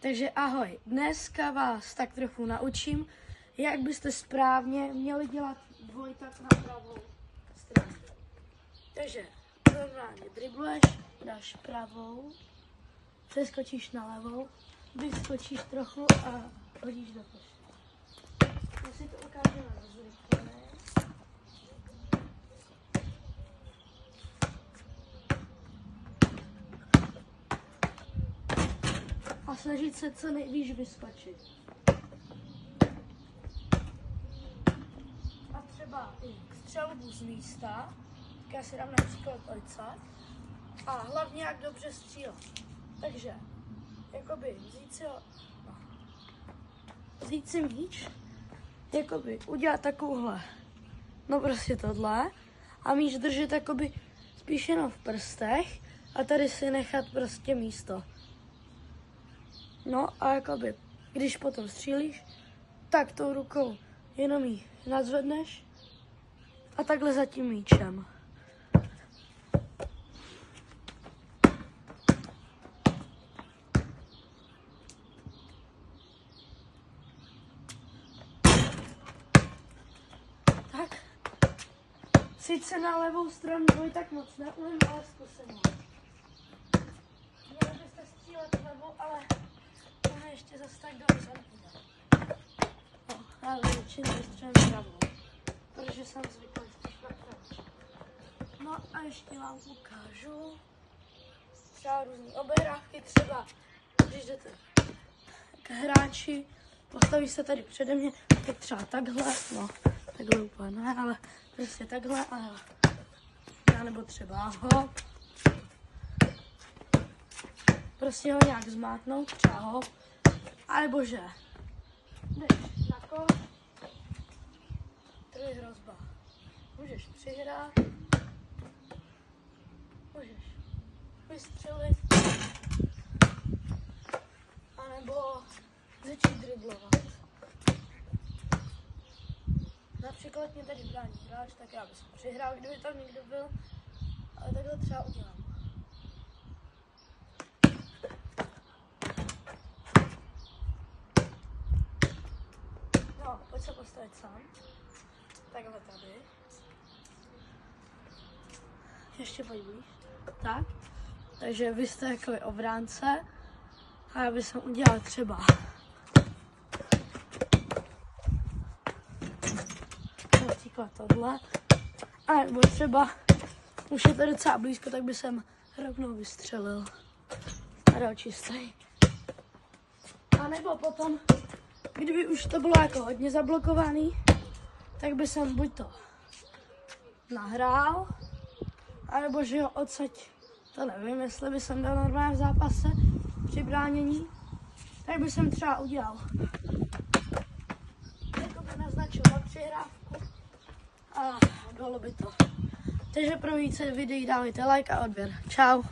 Takže ahoj, dneska vás tak trochu naučím, jak byste správně měli dělat dvojtak na pravou stranu. Takže normálně dribluješ, dáš pravou, přeskočíš na levou, vyskočíš trochu a hodíš do koše. Já si to ukážeme zrychleně. A snažit se co nejvíc vyskočit. A třeba i střelbu z místa, tak já si dám například odsaď. A hlavně jak dobře střílet. Takže, jakoby vzít si míč, jakoby udělat takovouhle, no prostě tohle, a míč držet jakoby spíš jenom v prstech a tady si nechat prostě místo. No a jakoby, když potom střílíš, tak tou rukou jenom ji nadzvedneš a takhle za tím míčem. Tak, sice na levou stranu tak moc neumím, ale zkusím. Měli byste střílet levou, ale to ještě zase tak dobře nepůjde. No, ale většinou vystřelím pravou, protože jsem zvyklý spíš na pravou. No a ještě vám ukážu třeba různý obehrávky, třeba když jdete k hráči, postaví se tady přede mě, tak třeba takhle, no takhle úplně ne, ale prostě takhle a já nebo třeba ho. Prostě ho nějak zmátnout, třeba ho, alebo že jdeš na koš, tady je hrozba. Můžeš přihrát, můžeš vystřelit, anebo začít driblovat. Například mě tady brání hráč, tak já bych přihrál, kdyby tam někdo byl, ale takhle třeba udělám. No, pojď se postavit sám. Takhle tady. Ještě pojď blíž. Tak. Takže vy jste jako obránce. A já bych udělal třeba například tohle. A nebo třeba už je to docela blízko, tak bych rovnou vystřelil. A dal čistý. A nebo potom, kdyby už to bylo jako hodně zablokovaný, tak by jsem buď to nahrál, anebo že jo, odsaď, to nevím, jestli by jsem dal normálně v zápase při bránění, tak by jsem třeba udělal jakoby naznačovat přihrávku a bylo by to. Takže pro více videí dávajte like a odběr. Čau.